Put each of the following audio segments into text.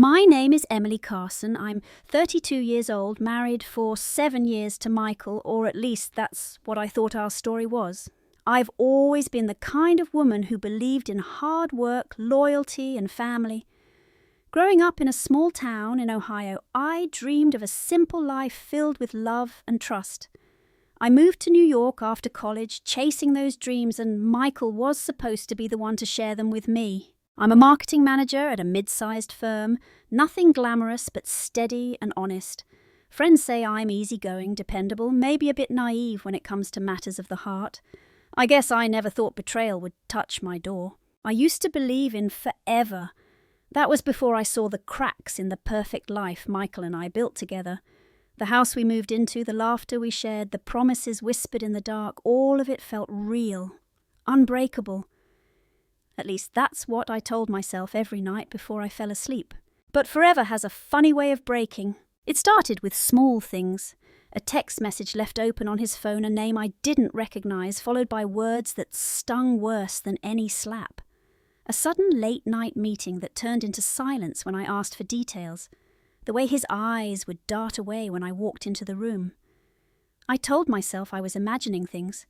My name is Emily Carson. I'm 32 years old, married for 7 years to Michael, or at least that's what I thought our story was. I've always been the kind of woman who believed in hard work, loyalty, and family. Growing up in a small town in Ohio, I dreamed of a simple life filled with love and trust. I moved to New York after college, chasing those dreams, and Michael was supposed to be the one to share them with me. I'm a marketing manager at a mid-sized firm, nothing glamorous but steady and honest. Friends say I'm easygoing, dependable, maybe a bit naive when it comes to matters of the heart. I guess I never thought betrayal would touch my door. I used to believe in forever. That was before I saw the cracks in the perfect life Michael and I built together. The house we moved into, the laughter we shared, the promises whispered in the dark, all of it felt real, unbreakable. At least that's what I told myself every night before I fell asleep. But forever has a funny way of breaking. It started with small things. A text message left open on his phone, a name I didn't recognize, followed by words that stung worse than any slap. A sudden late-night meeting that turned into silence when I asked for details. The way his eyes would dart away when I walked into the room. I told myself I was imagining things.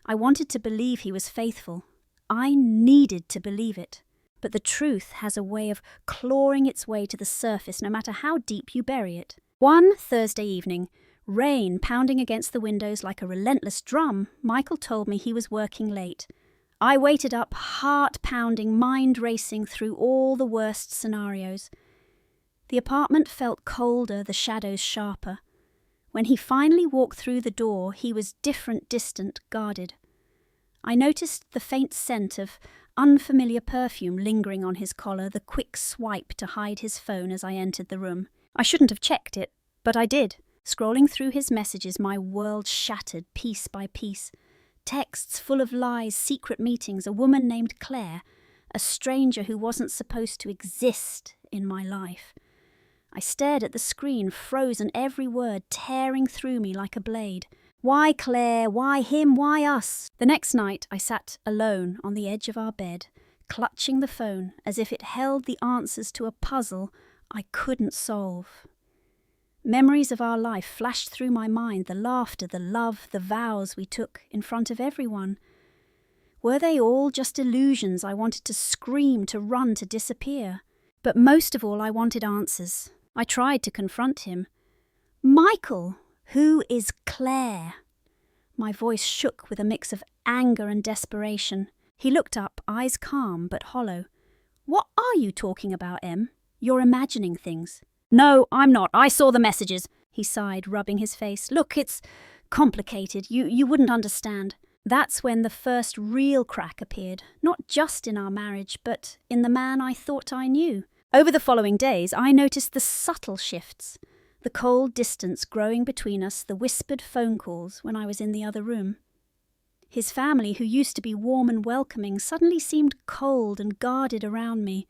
I wanted to believe he was faithful. I needed to believe it. But the truth has a way of clawing its way to the surface no matter how deep you bury it. One Thursday evening, rain pounding against the windows like a relentless drum, Michael told me he was working late. I waited up, heart pounding, mind racing through all the worst scenarios. The apartment felt colder, the shadows sharper. When he finally walked through the door, he was different, distant, guarded. I noticed the faint scent of unfamiliar perfume lingering on his collar, the quick swipe to hide his phone as I entered the room. I shouldn't have checked it, but I did. Scrolling through his messages, my world shattered piece by piece. Texts full of lies, secret meetings, a woman named Claire, a stranger who wasn't supposed to exist in my life. I stared at the screen, frozen, every word tearing through me like a blade. Why Claire? Why him? Why us? The next night I sat alone on the edge of our bed, clutching the phone as if it held the answers to a puzzle I couldn't solve. Memories of our life flashed through my mind, the laughter, the love, the vows we took in front of everyone. Were they all just illusions I wanted to scream, to run, to disappear? But most of all I wanted answers. I tried to confront him. Michael! Who is Claire? My voice shook with a mix of anger and desperation. He looked up, eyes calm but hollow. What are you talking about, Em? You're imagining things. No, I'm not. I saw the messages, he sighed, rubbing his face. Look, it's complicated. You wouldn't understand. That's when the first real crack appeared, not just in our marriage, but in the man I thought I knew. Over the following days, I noticed the subtle shifts. The cold distance growing between us, the whispered phone calls when I was in the other room. His family, who used to be warm and welcoming, suddenly seemed cold and guarded around me.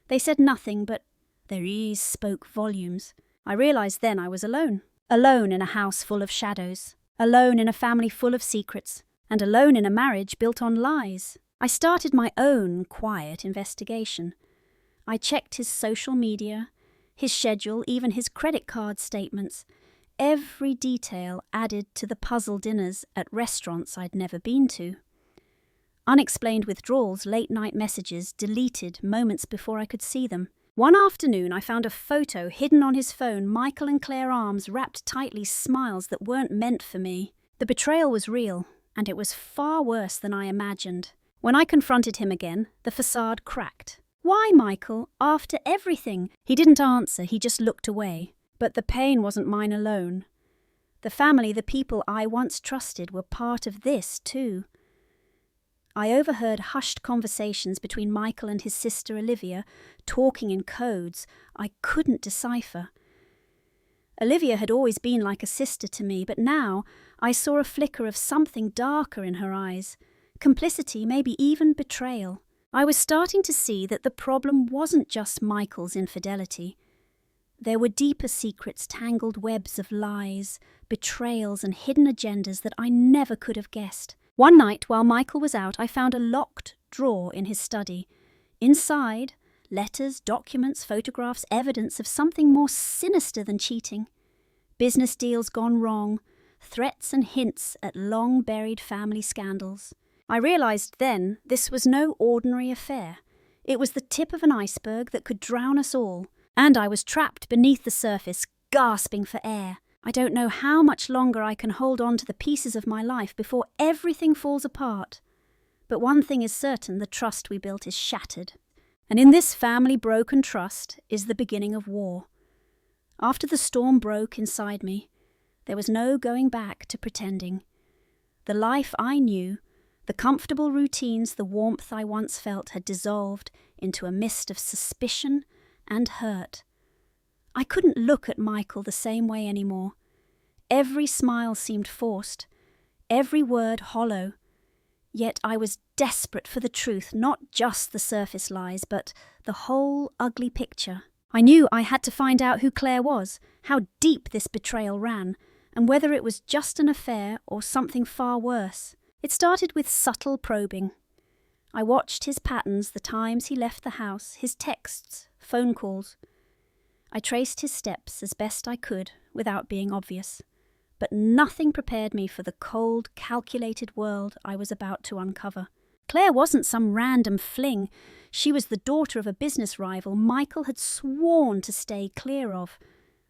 They said nothing, but their ease spoke volumes. I realized then I was alone. Alone in a house full of shadows. Alone in a family full of secrets. And alone in a marriage built on lies. I started my own quiet investigation. I checked his social media, his schedule, even his credit card statements. Every detail added to the puzzle dinners at restaurants I'd never been to. Unexplained withdrawals, late-night messages, deleted moments before I could see them. One afternoon I found a photo hidden on his phone, Michael and Claire arms wrapped tightly, smiles that weren't meant for me. The betrayal was real, and it was far worse than I imagined. When I confronted him again, the facade cracked. Why, Michael? After everything? He didn't answer, he just looked away. But the pain wasn't mine alone. The family, the people I once trusted, were part of this too. I overheard hushed conversations between Michael and his sister Olivia, talking in codes I couldn't decipher. Olivia had always been like a sister to me, but now I saw a flicker of something darker in her eyes. Complicity, maybe even betrayal. I was starting to see that the problem wasn't just Michael's infidelity. There were deeper secrets, tangled webs of lies, betrayals and hidden agendas that I never could have guessed. One night, while Michael was out, I found a locked drawer in his study. Inside Letters, documents, photographs, evidence of something more sinister than cheating. Business deals gone wrong, threats and hints at long-buried family scandals. I realised then this was no ordinary affair. It was the tip of an iceberg that could drown us all, and I was trapped beneath the surface, gasping for air. I don't know how much longer I can hold on to the pieces of my life before everything falls apart. But one thing is certain, the trust we built is shattered. And in this family-broken trust is the beginning of war. After the storm broke inside me, there was no going back to pretending. The life I knew, the comfortable routines, the warmth I once felt had dissolved into a mist of suspicion and hurt. I couldn't look at Michael the same way anymore. Every smile seemed forced, every word hollow. Yet I was desperate for the truth, not just the surface lies, but the whole ugly picture. I knew I had to find out who Claire was, how deep this betrayal ran, and whether it was just an affair or something far worse. It started with subtle probing. I watched his patterns, the times he left the house, his texts, phone calls. I traced his steps as best I could without being obvious. But nothing prepared me for the cold, calculated world I was about to uncover. Claire wasn't some random fling. She was the daughter of a business rival Michael had sworn to stay clear of.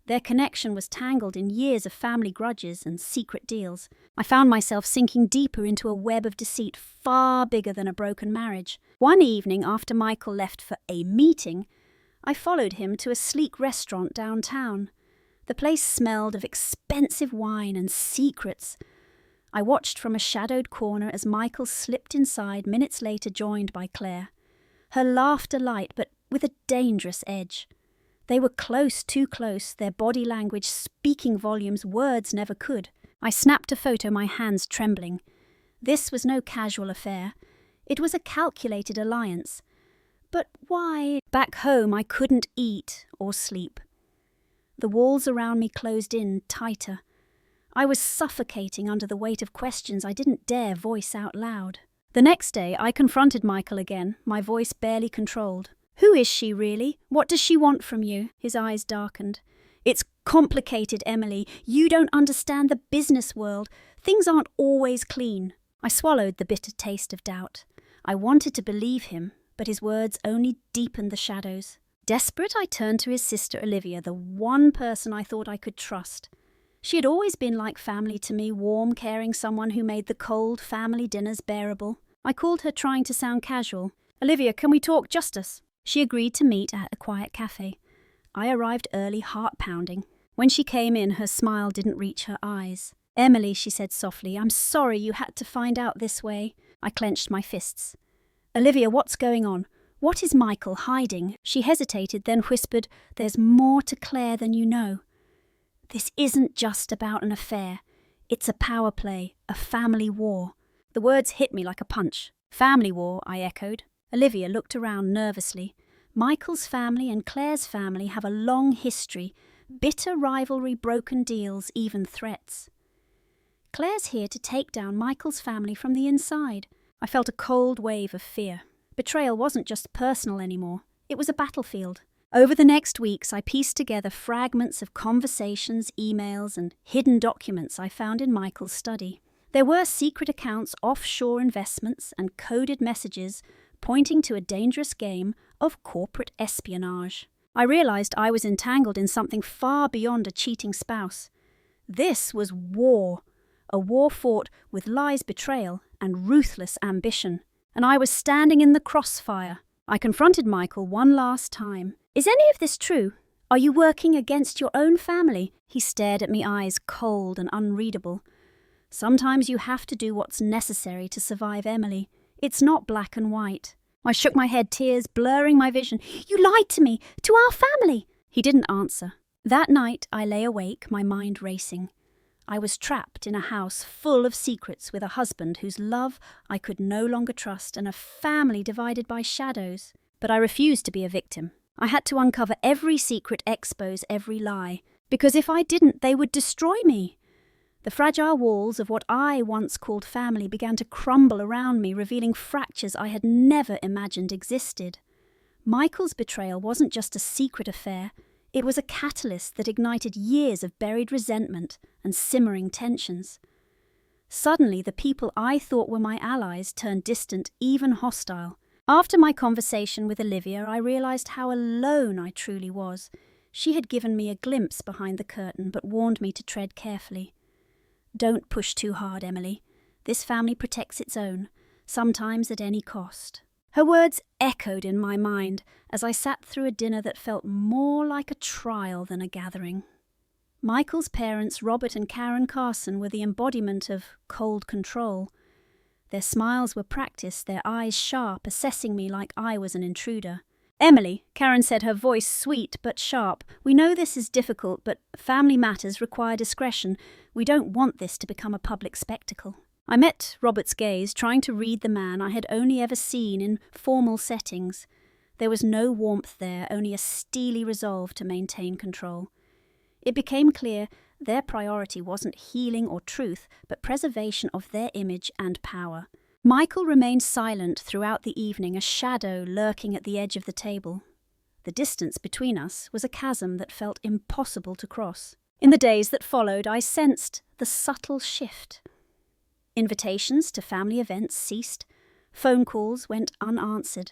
Their connection was tangled in years of family grudges and secret deals. I found myself sinking deeper into a web of deceit far bigger than a broken marriage. One evening, after Michael left for a meeting, I followed him to a sleek restaurant downtown. The place smelled of expensive wine and secrets. I watched from a shadowed corner as Michael slipped inside, minutes later joined by Claire. Her laughter light, but with a dangerous edge. They were close, too close, their body language speaking volumes words never could. I snapped a photo, my hands trembling. This was no casual affair. It was a calculated alliance. But why? Back home I couldn't eat or sleep. The walls around me closed in tighter. I was suffocating under the weight of questions I didn't dare voice out loud. The next day I confronted Michael again, my voice barely controlled. "Who is she really? What does she want from you?" His eyes darkened. "It's complicated, Emily. You don't understand the business world. Things aren't always clean." I swallowed the bitter taste of doubt. I wanted to believe him, but his words only deepened the shadows. Desperate, I turned to his sister Olivia, the one person I thought I could trust. She had always been like family to me, warm, caring someone who made the cold family dinners bearable. I called her, trying to sound casual. "Olivia, can we talk, just us?" She agreed to meet at a quiet cafe. I arrived early, heart pounding. When she came in, her smile didn't reach her eyes. "Emily," she said softly, "I'm sorry you had to find out this way." I clenched my fists. "Olivia, what's going on? What is Michael hiding?" She hesitated, then whispered, "There's more to Claire than you know. This isn't just about an affair. It's a power play, a family war." The words hit me like a punch. "Family war," I echoed. Olivia looked around nervously. Michael's family and Claire's family have a long history, bitter rivalry, broken deals, even threats. Claire's here to take down Michael's family from the inside. I felt a cold wave of fear. Betrayal wasn't just personal anymore. It was a battlefield. Over the next weeks, I pieced together fragments of conversations, emails, and hidden documents I found in Michael's study. There were secret accounts, offshore investments, and coded messages pointing to a dangerous game of corporate espionage. I realized I was entangled in something far beyond a cheating spouse. This was war, a war fought with lies, betrayal, and ruthless ambition. And I was standing in the crossfire. I confronted Michael one last time. "Is any of this true? Are you working against your own family?" He stared at me, eyes cold and unreadable. "Sometimes you have to do what's necessary to survive, Emily. It's not black and white." I shook my head, tears blurring my vision. "You lied to me, to our family." He didn't answer. That night I lay awake, my mind racing. I was trapped in a house full of secrets, with a husband whose love I could no longer trust, and a family divided by shadows. But I refused to be a victim. I had to uncover every secret, expose every lie, because if I didn't, they would destroy me. The fragile walls of what I once called family began to crumble around me, revealing fractures I had never imagined existed. Michael's betrayal wasn't just a secret affair, it was a catalyst that ignited years of buried resentment and simmering tensions. Suddenly, the people I thought were my allies turned distant, even hostile. After my conversation with Olivia, I realized how alone I truly was. She had given me a glimpse behind the curtain, but warned me to tread carefully. "Don't push too hard, Emily. This family protects its own, sometimes at any cost." Her words echoed in my mind as I sat through a dinner that felt more like a trial than a gathering. Michael's parents, Robert and Karen Carson, were the embodiment of cold control. Their smiles were practiced, their eyes sharp, assessing me like I was an intruder. "Emily," Karen said, her voice sweet but sharp, "we know this is difficult, but family matters require discretion. We don't want this to become a public spectacle." I met Robert's gaze, trying to read the man I had only ever seen in formal settings. There was no warmth there, only a steely resolve to maintain control. It became clear their priority wasn't healing or truth, but preservation of their image and power. Michael remained silent throughout the evening, a shadow lurking at the edge of the table. The distance between us was a chasm that felt impossible to cross. In the days that followed, I sensed the subtle shift. Invitations to family events ceased. Phone calls went unanswered.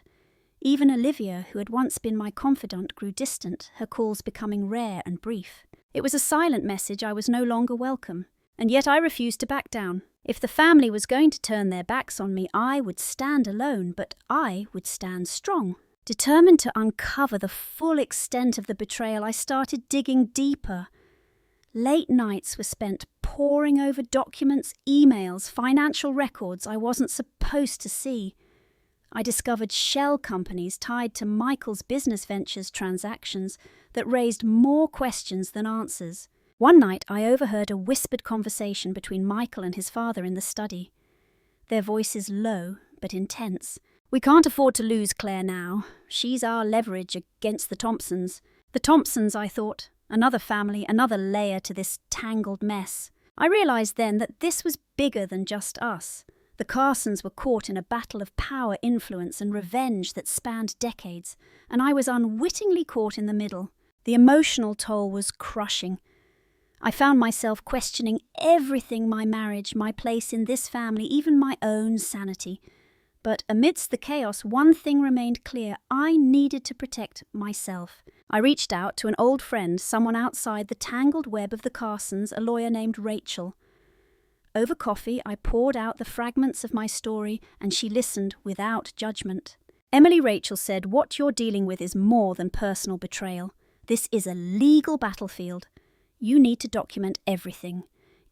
Even Olivia, who had once been my confidant, grew distant, her calls becoming rare and brief. It was a silent message I was no longer welcome, and yet I refused to back down. If the family was going to turn their backs on me, I would stand alone, but I would stand strong. Determined to uncover the full extent of the betrayal, I started digging deeper. Late nights were spent poring over documents, emails, financial records I wasn't supposed to see. I discovered shell companies tied to Michael's business ventures transactions that raised more questions than answers. One night I overheard a whispered conversation between Michael and his father in the study. Their voices low but intense. "We can't afford to lose Claire now. She's our leverage against the Thompsons." The Thompsons, I thought. Another family, another layer to this tangled mess. I realized then that this was bigger than just us. The Carsons were caught in a battle of power, influence, and revenge that spanned decades, and I was unwittingly caught in the middle. The emotional toll was crushing. I found myself questioning everything: my marriage, my place in this family, even my own sanity. But amidst the chaos, one thing remained clear: I needed to protect myself. I reached out to an old friend, someone outside the tangled web of the Carsons, a lawyer named Rachel. Over coffee, I poured out the fragments of my story, and she listened without judgment. "Emily," Rachel said, "what you're dealing with is more than personal betrayal. This is a legal battlefield. You need to document everything.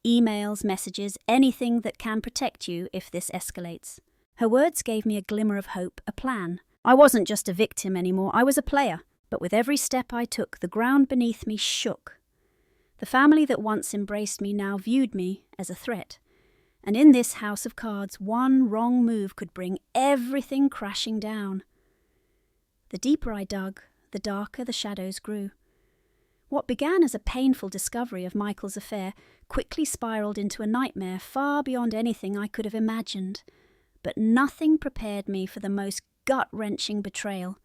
Emails, messages, anything that can protect you if this escalates." Her words gave me a glimmer of hope, a plan. I wasn't just a victim anymore, I was a player. But with every step I took, the ground beneath me shook. The family that once embraced me now viewed me as a threat. And in this house of cards, one wrong move could bring everything crashing down. The deeper I dug, the darker the shadows grew. What began as a painful discovery of Michael's affair quickly spiraled into a nightmare far beyond anything I could have imagined. But nothing prepared me for the most gut-wrenching betrayal,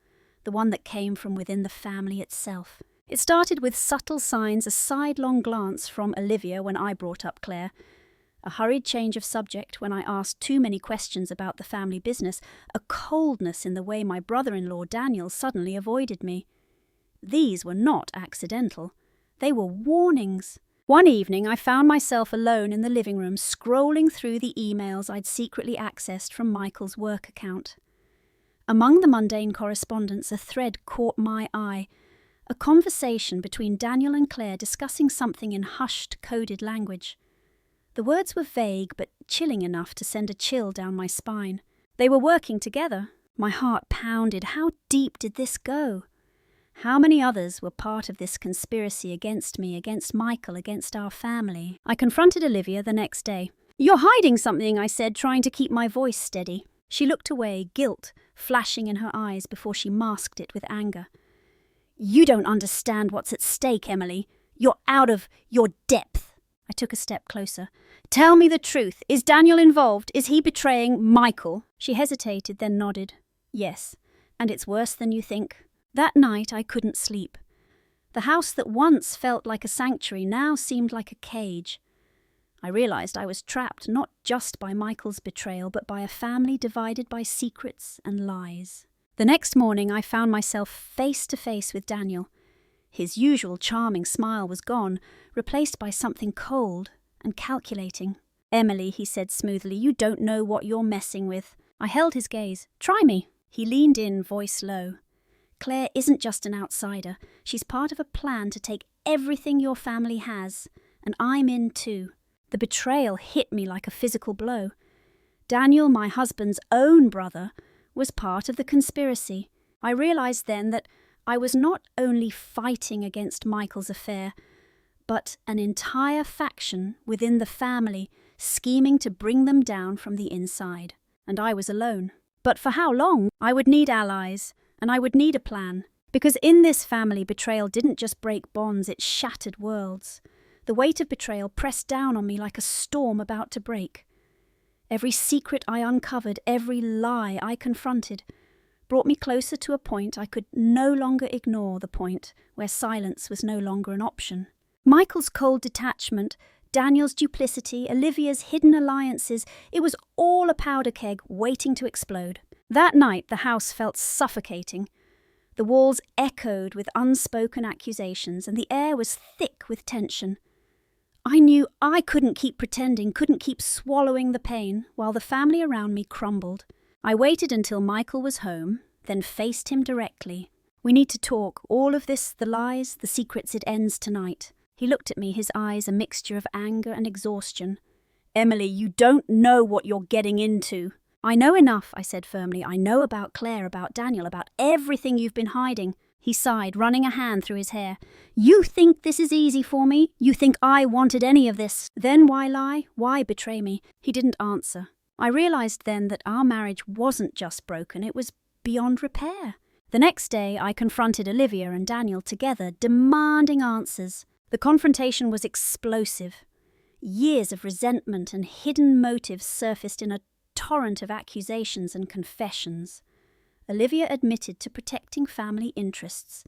the one that came from within the family itself. It started with subtle signs: a sidelong glance from Olivia when I brought up Claire, a hurried change of subject when I asked too many questions about the family business, a coldness in the way my brother-in-law Daniel suddenly avoided me. These were not accidental. They were warnings. One evening I found myself alone in the living room, scrolling through the emails I'd secretly accessed from Michael's work account. Among the mundane correspondence, a thread caught my eye, a conversation between Daniel and Claire discussing something in hushed, coded language. The words were vague but chilling enough to send a chill down my spine. They were working together. My heart pounded. How deep did this go? How many others were part of this conspiracy against me, against Michael, against our family? I confronted Olivia the next day. "You're hiding something," I said, trying to keep my voice steady. She looked away, guilt flashing in her eyes before she masked it with anger. "You don't understand what's at stake, Emily. You're out of your depth." I took a step closer. "Tell me the truth. Is Daniel involved? Is he betraying Michael?" She hesitated, then nodded. "Yes. And it's worse than you think. That night I couldn't sleep. The house that once felt like a sanctuary now seemed like a cage. I realized I was trapped not just by Michael's betrayal, but by a family divided by secrets and lies. The next morning I found myself face to face with Daniel. His usual charming smile was gone, replaced by something cold and calculating. "Emily," he said smoothly, "you don't know what you're messing with." I held his gaze. "Try me." He leaned in, voice low. "Claire isn't just an outsider. She's part of a plan to take everything your family has, and I'm in too." The betrayal hit me like a physical blow. Daniel, my husband's own brother, was part of the conspiracy. I realized then that I was not only fighting against Michael's affair, but an entire faction within the family scheming to bring them down from the inside. And I was alone. But for how long? I would need allies, and I would need a plan. Because in this family, betrayal didn't just break bonds, it shattered worlds. The weight of betrayal pressed down on me like a storm about to break. Every secret I uncovered, every lie I confronted, brought me closer to a point I could no longer ignore, the point where silence was no longer an option. Michael's cold detachment, Daniel's duplicity, Olivia's hidden alliances, it was all a powder keg waiting to explode. That night the house felt suffocating. The walls echoed with unspoken accusations, and the air was thick with tension. I knew I couldn't keep pretending, couldn't keep swallowing the pain, while the family around me crumbled. I waited until Michael was home, then faced him directly. "We need to talk. All of this, the lies, the secrets, it ends tonight." He looked at me, his eyes a mixture of anger and exhaustion. "Emily, you don't know what you're getting into." "I know enough," I said firmly. "I know about Claire, about Daniel, about everything you've been hiding." He sighed, running a hand through his hair. "You think this is easy for me? You think I wanted any of this? Then why lie? Why betray me?" He didn't answer. I realized then that our marriage wasn't just broken, it was beyond repair. The next day I confronted Olivia and Daniel together, demanding answers. The confrontation was explosive. Years of resentment and hidden motives surfaced in a torrent of accusations and confessions. Olivia admitted to protecting family interests.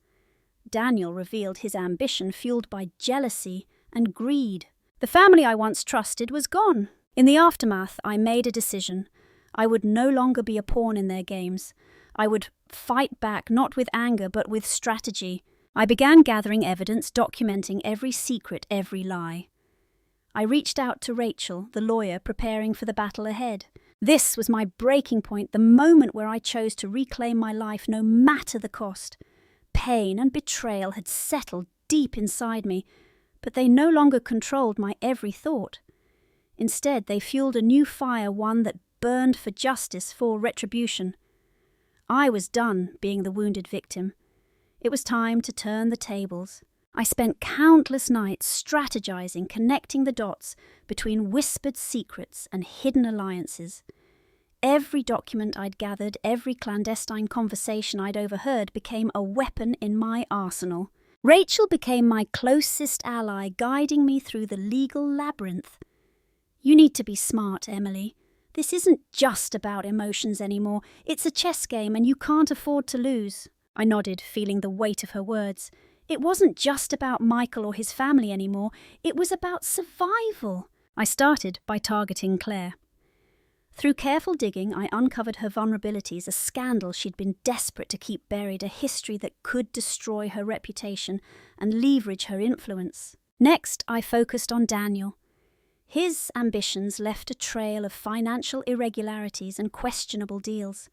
Daniel revealed his ambition fueled by jealousy and greed. The family I once trusted was gone. In the aftermath, I made a decision. I would no longer be a pawn in their games. I would fight back, not with anger, but with strategy. I began gathering evidence, documenting every secret, every lie. I reached out to Rachel, the lawyer, preparing for the battle ahead. This was my breaking point, the moment where I chose to reclaim my life no matter the cost. Pain and betrayal had settled deep inside me, but they no longer controlled my every thought. Instead, they fueled a new fire, one that burned for justice, for retribution. I was done being the wounded victim. It was time to turn the tables. I spent countless nights strategizing, connecting the dots between whispered secrets and hidden alliances. Every document I'd gathered, every clandestine conversation I'd overheard became a weapon in my arsenal. Rachel became my closest ally, guiding me through the legal labyrinth. "You need to be smart, Emily. This isn't just about emotions anymore. It's a chess game and you can't afford to lose." I nodded, feeling the weight of her words. It wasn't just about Michael or his family anymore. It was about survival. I started by targeting Claire. Through careful digging, I uncovered her vulnerabilities, a scandal she'd been desperate to keep buried, a history that could destroy her reputation and leverage her influence. Next, I focused on Daniel. His ambitions left a trail of financial irregularities and questionable deals.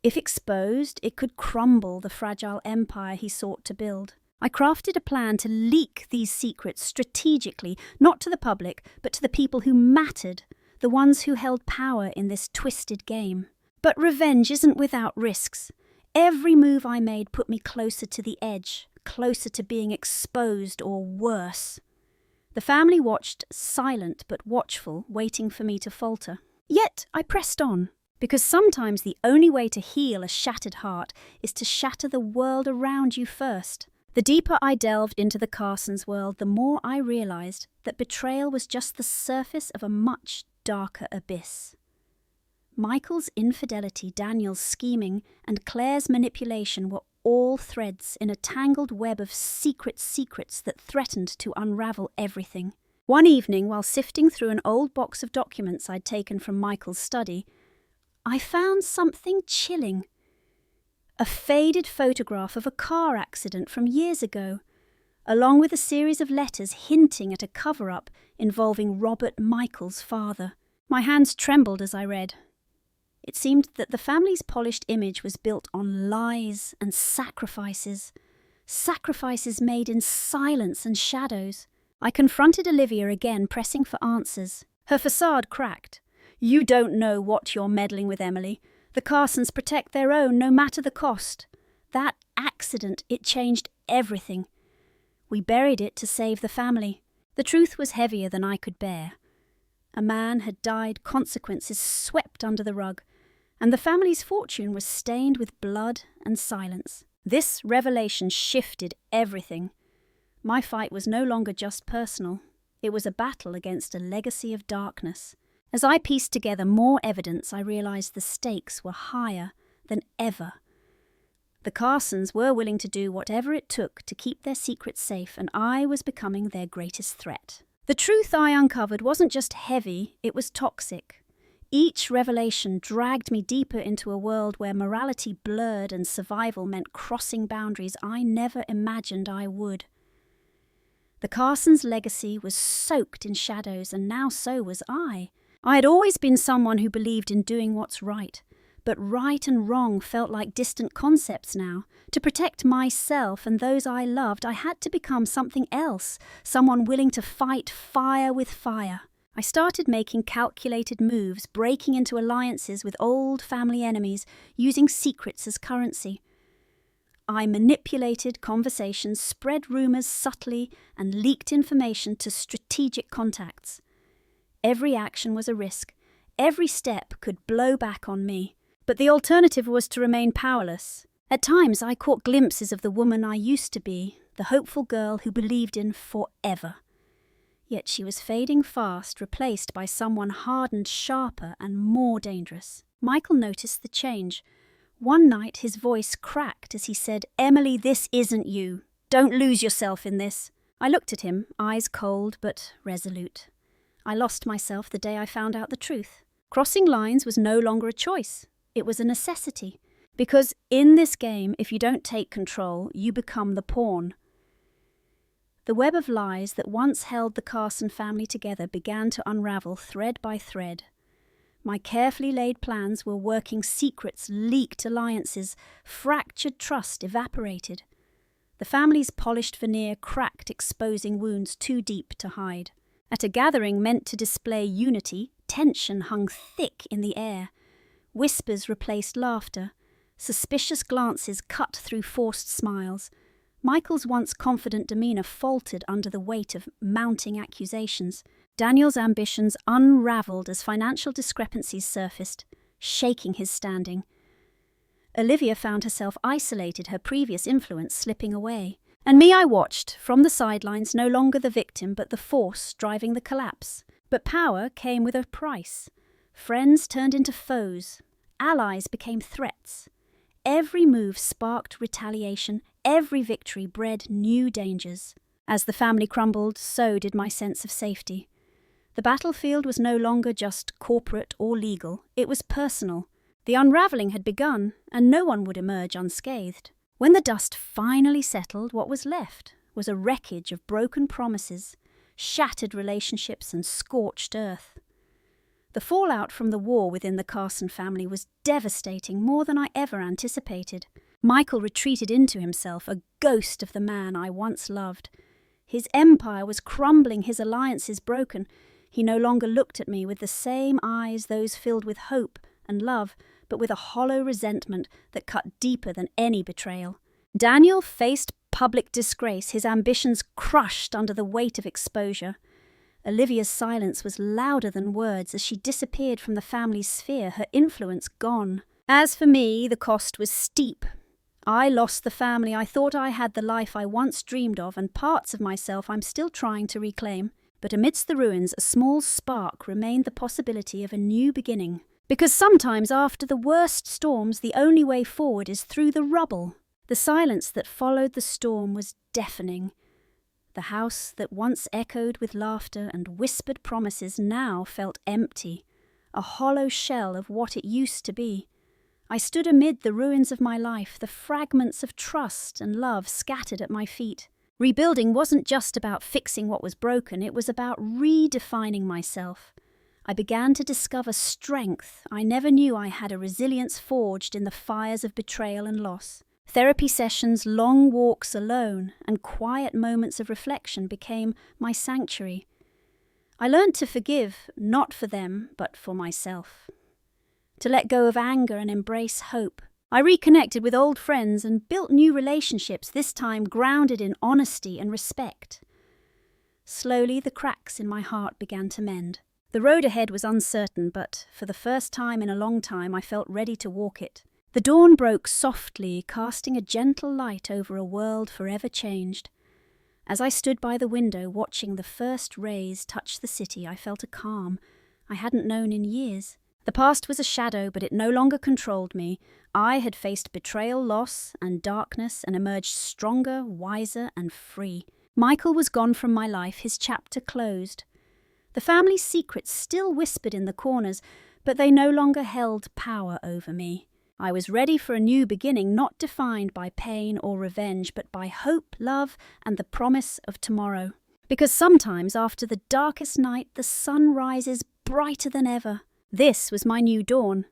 If exposed, it could crumble the fragile empire he sought to build. I crafted a plan to leak these secrets strategically, not to the public, but to the people who mattered, the ones who held power in this twisted game. But revenge isn't without risks. Every move I made put me closer to the edge, closer to being exposed or worse. The family watched, silent but watchful, waiting for me to falter. Yet I pressed on, because sometimes the only way to heal a shattered heart is to shatter the world around you first. The deeper I delved into the Carsons' world, the more I realized that betrayal was just the surface of a much darker abyss. Michael's infidelity, Daniel's scheming, and Claire's manipulation were all threads in a tangled web of secrets that threatened to unravel everything. One evening, while sifting through an old box of documents I'd taken from Michael's study, I found something chilling. A faded photograph of a car accident from years ago, along with a series of letters hinting at a cover-up involving Robert Michael's father. My hands trembled as I read. It seemed that the family's polished image was built on lies and sacrifices made in silence and shadows. I confronted Olivia again, pressing for answers. Her facade cracked. "You don't know what you're meddling with, Emily. The Carsons protect their own, no matter the cost. That accident, it changed everything. We buried it to save the family." The truth was heavier than I could bear. A man had died, consequences swept under the rug, and the family's fortune was stained with blood and silence. This revelation shifted everything. My fight was no longer just personal. It was a battle against a legacy of darkness. As I pieced together more evidence, I realized the stakes were higher than ever. The Carsons were willing to do whatever it took to keep their secrets safe, and I was becoming their greatest threat. The truth I uncovered wasn't just heavy, it was toxic. Each revelation dragged me deeper into a world where morality blurred and survival meant crossing boundaries I never imagined I would. The Carsons' legacy was soaked in shadows, and now so was I. I had always been someone who believed in doing what's right, but right and wrong felt like distant concepts now. To protect myself and those I loved, I had to become something else, someone willing to fight fire with fire. I started making calculated moves, breaking into alliances with old family enemies, using secrets as currency. I manipulated conversations, spread rumors subtly, and leaked information to strategic contacts. Every action was a risk. Every step could blow back on me. But the alternative was to remain powerless. At times I caught glimpses of the woman I used to be, the hopeful girl who believed in forever. Yet she was fading fast, replaced by someone hardened, sharper, and more dangerous. Michael noticed the change. One night his voice cracked as he said, "Emily, this isn't you. Don't lose yourself in this." I looked at him, eyes cold but resolute. I lost myself the day I found out the truth. Crossing lines was no longer a choice. It was a necessity. Because in this game, if you don't take control, you become the pawn. The web of lies that once held the Carson family together began to unravel thread by thread. My carefully laid plans were working secrets, leaked alliances, fractured trust evaporated. The family's polished veneer cracked, exposing wounds too deep to hide. At a gathering meant to display unity, tension hung thick in the air. Whispers replaced laughter. Suspicious glances cut through forced smiles. Michael's once confident demeanour faltered under the weight of mounting accusations. Daniel's ambitions unravelled as financial discrepancies surfaced, shaking his standing. Olivia found herself isolated, her previous influence slipping away. And me, I watched, from the sidelines, no longer the victim but the force driving the collapse. But power came with a price. Friends turned into foes. Allies became threats. Every move sparked retaliation. Every victory bred new dangers. As the family crumbled, so did my sense of safety. The battlefield was no longer just corporate or legal. It was personal. The unravelling had begun, and no one would emerge unscathed. When the dust finally settled, what was left was a wreckage of broken promises, shattered relationships, and scorched earth. The fallout from the war within the Carson family was devastating, more than I ever anticipated. Michael retreated into himself, a ghost of the man I once loved. His empire was crumbling, his alliances broken. He no longer looked at me with the same eyes, those filled with hope and love, but with a hollow resentment that cut deeper than any betrayal. Daniel faced public disgrace, his ambitions crushed under the weight of exposure. Olivia's silence was louder than words as she disappeared from the family's sphere, her influence gone. As for me, the cost was steep. I lost the family I thought I had, the life I once dreamed of, and parts of myself I'm still trying to reclaim. But amidst the ruins, a small spark remained, the possibility of a new beginning. Because sometimes after the worst storms, the only way forward is through the rubble. The silence that followed the storm was deafening. The house that once echoed with laughter and whispered promises now felt empty, a hollow shell of what it used to be. I stood amid the ruins of my life, the fragments of trust and love scattered at my feet. Rebuilding wasn't just about fixing what was broken, it was about redefining myself. I began to discover strength. I never knew I had a resilience forged in the fires of betrayal and loss. Therapy sessions, long walks alone, and quiet moments of reflection became my sanctuary. I learned to forgive, not for them, but for myself. To let go of anger and embrace hope. I reconnected with old friends and built new relationships, this time grounded in honesty and respect. Slowly, the cracks in my heart began to mend. The road ahead was uncertain, but for the first time in a long time, I felt ready to walk it. The dawn broke softly, casting a gentle light over a world forever changed. As I stood by the window watching the first rays touch the city, I felt a calm I hadn't known in years. The past was a shadow, but it no longer controlled me. I had faced betrayal, loss, and darkness and emerged stronger, wiser, and free. Michael was gone from my life, his chapter closed. The family's secrets still whispered in the corners, but they no longer held power over me. I was ready for a new beginning, not defined by pain or revenge, but by hope, love, and the promise of tomorrow. Because sometimes, after the darkest night, the sun rises brighter than ever. This was my new dawn,